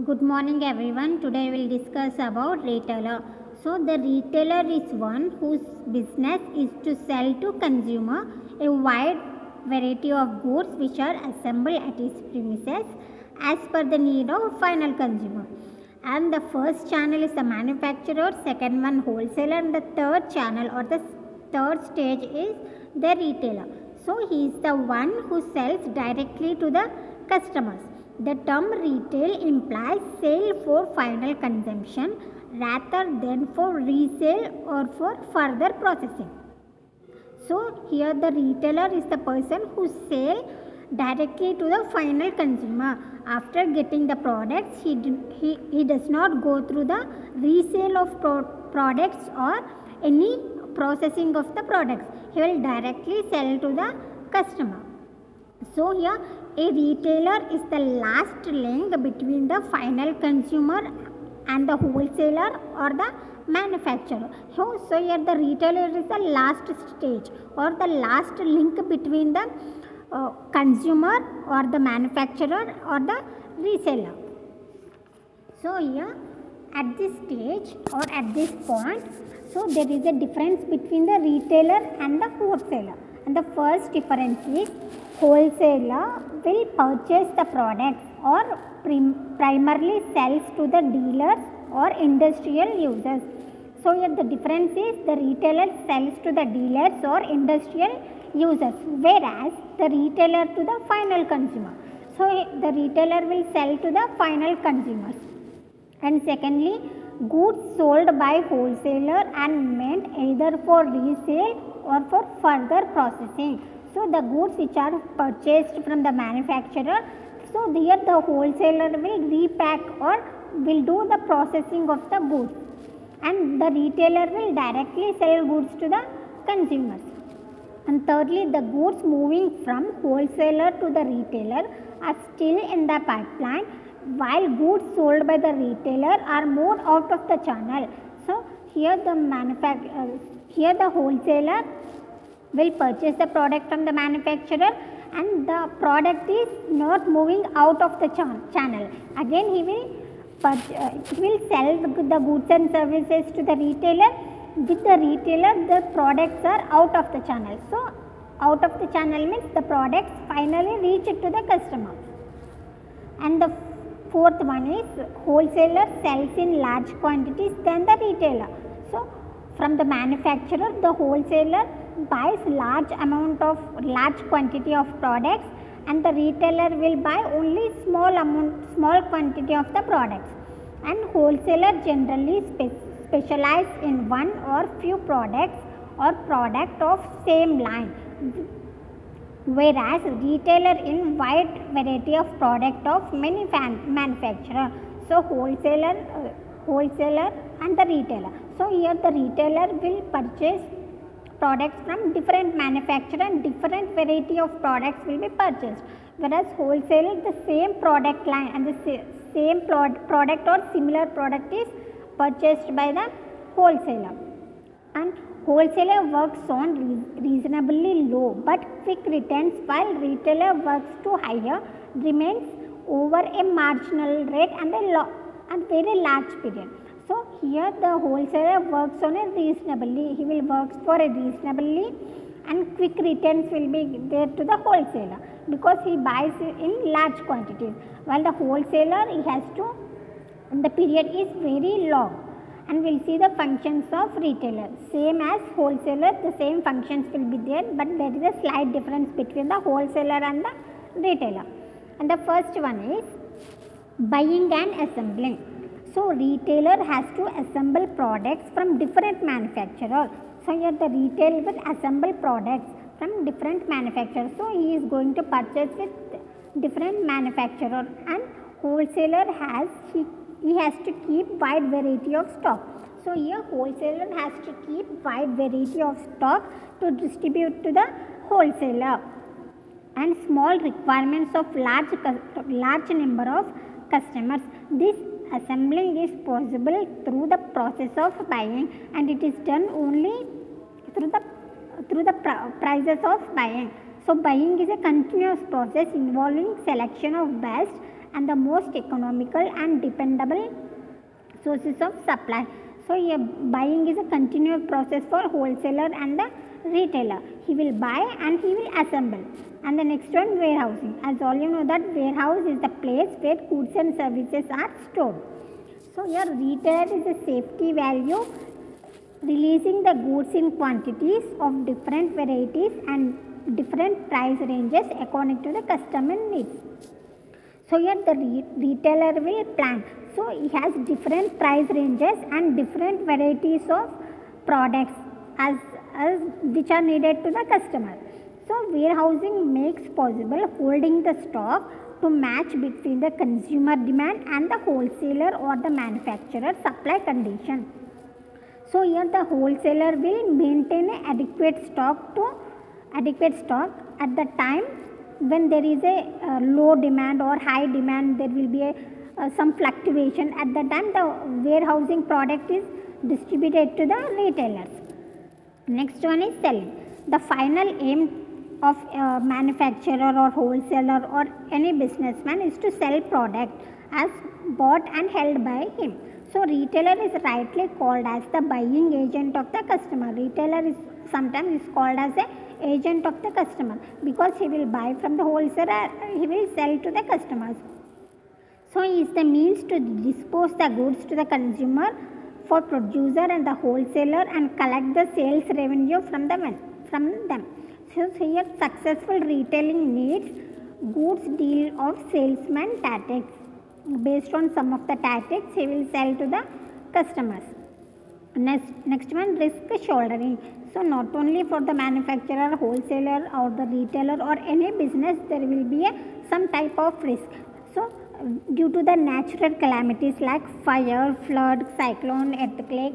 Good morning everyone. Today we will discuss about retailer. So the retailer is one whose business is to sell to consumer a wide variety of goods which are assembled at his premises as per the need of final consumer. And the first channel is the manufacturer, second one wholesaler, and the third channel or the third stage is the retailer. So he is the one who sells directly to the customers. The term retail implies sale for final consumption rather than for resale or for further processing. So here the retailer is the person who sell directly to the final consumer. After getting the products, he does not go through the resale of products or any processing of the products. He will directly sell to the customer. So here a retailer is the last link between the final consumer and the wholesaler or the manufacturer. So here the retailer is the last stage or the last link between the consumer or the manufacturer or the reseller. So here at this stage or at this point, so there is a difference between the retailer and the wholesaler. And the first difference is wholesaler will purchase the products or primarily sells to the dealers or industrial users. So here the difference is the retailer sells to the dealers or industrial users, whereas the retailer to the final consumer. So the retailer will sell to the final consumers. And secondly, goods sold by wholesaler and meant either for resale or for further processing. So the goods which are purchased from the manufacturer, so here the wholesaler will repack or will do the processing of the goods, and the retailer will directly sell goods to the consumers. And thirdly, the goods moving from wholesaler to the retailer are still in the pipeline, while goods sold by the retailer are moved out of the channel. So here the wholesaler will purchase the product from the manufacturer, and the product is not moving out of the channel. Again he will sell the goods and services to the retailer. With the retailer, the products are out of the channel. So out of the channel means the products finally reach to the customer. And the fourth one is wholesaler sells in large quantities than the retailer. So from the manufacturer, the wholesaler buys large quantity of products, and the retailer will buy only small quantity of the products. And wholesaler generally specialize in one or few products or product of same line, whereas retailer in wide variety of product of many manufacturer. So wholesaler and the retailer. So here the retailer will purchase products from different manufacturer and different variety of products will be purchased, whereas wholesaler the same product line and the same product or similar product is purchased by the wholesaler. And wholesaler works on reasonably low but quick returns, while retailer works to higher remains over a marginal rate and a very large period. So here the wholesaler works on a reasonably, he will work for a reasonably, and quick returns will be there to the wholesaler because he buys in large quantities, while the wholesaler he has to, the period is very long. And we'll see the functions of retailer. Same as wholesaler, the same functions will be there, but there is a slight difference between the wholesaler and the retailer. And the first one is buying and assembling. So retailer has to assemble products from different manufacturers. So here the retailer will assemble products from different manufacturers. So he is going to purchase with different manufacturer, and wholesaler he has to keep wide variety of stock. So here wholesaler has to keep wide variety of stock to distribute to the wholesaler, and small requirements of large number of customers. This assembling is possible through the process of buying, and it is done only through the prices of buying. So buying is a continuous process involving selection of best and the most economical and dependable sources of supply. So buying is a continuous process for wholesaler and the retailer. He will buy and he will assemble. And the next one, warehousing. As all you know that warehouse is the place where goods and services are stored. So your retailer is a safety value, releasing the goods in quantities of different varieties and different price ranges according to the customer needs. So here the retailer will plan. So he has different price ranges and different varieties of products as which are needed to the customer. So warehousing makes possible holding the stock to match between the consumer demand and the wholesaler or the manufacturer supply condition. So here the wholesaler will maintain an adequate stock at the time when there is a low demand or high demand. There will be some fluctuation. At the time the warehousing product is distributed to the retailers. Next one is selling. The final aim of a manufacturer or wholesaler or any businessman is to sell product as bought and held by him. So retailer is rightly called as the buying agent of the customer. Retailer is sometimes called as a agent of the customer because he will buy from the wholesaler, he will sell to the customers. So he is the means to dispose the goods to the consumer for producer and the wholesaler and collect the sales revenue from them. So here successful retailing needs goods deal of salesman tactics. Based on some of the tactics he will sell to the customers. Next one, risk shouldering. So not only for the manufacturer, wholesaler or the retailer or any business there will be some type of risk. So due to the natural calamities like fire, flood, cyclone, earthquake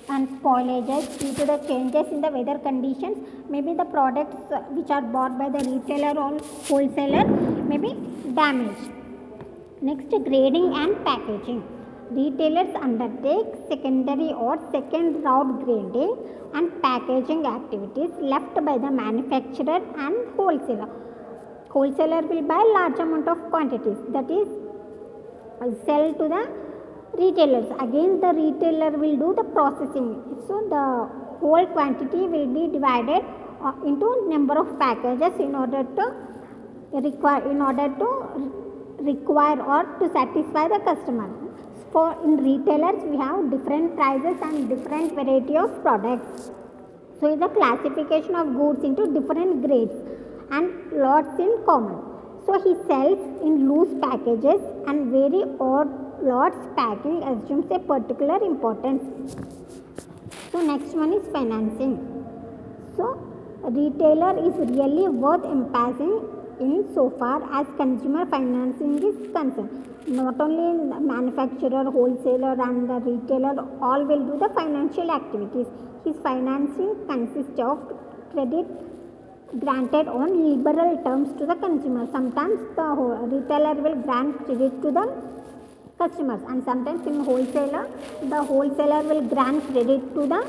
and spoilages, due to the changes in the weather conditions, maybe the products which are bought by the retailer or wholesaler may be damaged. Next, grading and packaging. Retailers undertake secondary or second route grading and packaging activities left by the manufacturer and wholesaler. Wholesaler will buy large amount of quantities, that is sell to the retailers. Again the retailer will do the processing. So the whole quantity will be divided into number of packages in order to require or to satisfy the customer. For in retailers we have different prices and different variety of products. So the classification of goods into different grades and lots in common. So he sells in loose packages and very odd lots. Packing assumes a particular importance. So next one is financing. So retailer is really worth emphasizing in so far as consumer financing is concerned. Not only the manufacturer, wholesaler and the retailer all will do the financial activities. His financing consists of credit granted on liberal terms to the consumer. Sometimes the retailer will grant credit to the customers and sometimes in wholesaler, the wholesaler will grant credit to the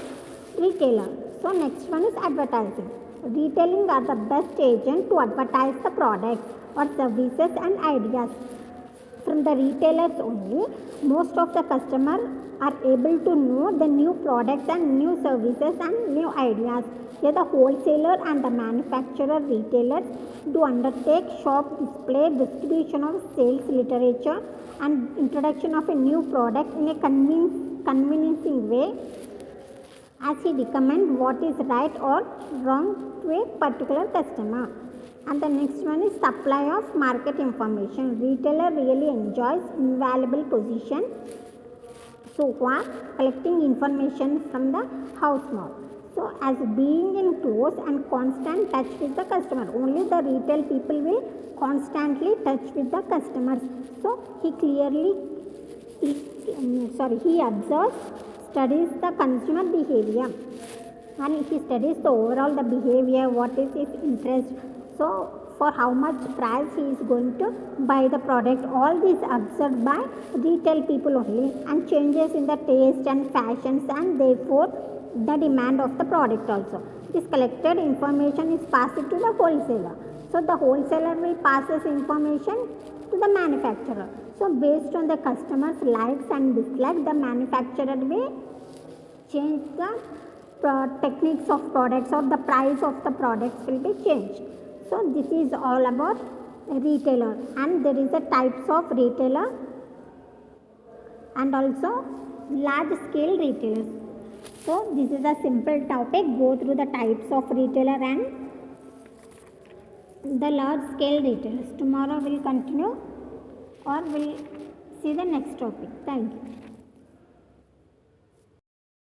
retailer. So next one is advertising. Retailing are the best agent to advertise the products or services and ideas. From the retailers only, most of the customers are able to know the new products and new services and new ideas. Here the wholesaler and the manufacturer retailers do undertake shop display, distribution of sales literature and introduction of a new product in a convincing way as he recommend what is right or wrong to a particular customer. And the next one is supply of market information. Retailer really enjoys invaluable position so far collecting information from the house mouth. So as being in close and constant touch with the customer, only the retail people will constantly touch with the customers. So he observes, studies the consumer behavior and he studies the overall the behavior, what is his interest, so for how much price he is going to buy the product. All these observed by retail people only, and changes in the taste and fashions and therefore the demand of the product also. This collected information is passed to the wholesaler. So the wholesaler will pass this information to the manufacturer. So based on the customer's likes and dislikes, the manufacturer will change the techniques of products, or the price of the products will be changed. So this is all about retailer, and there is a types of retailer and also large scale retailers. So this is a simple topic, go through the types of retailer and the large scale retailers. Tomorrow we'll continue or we'll see the next topic. Thank you.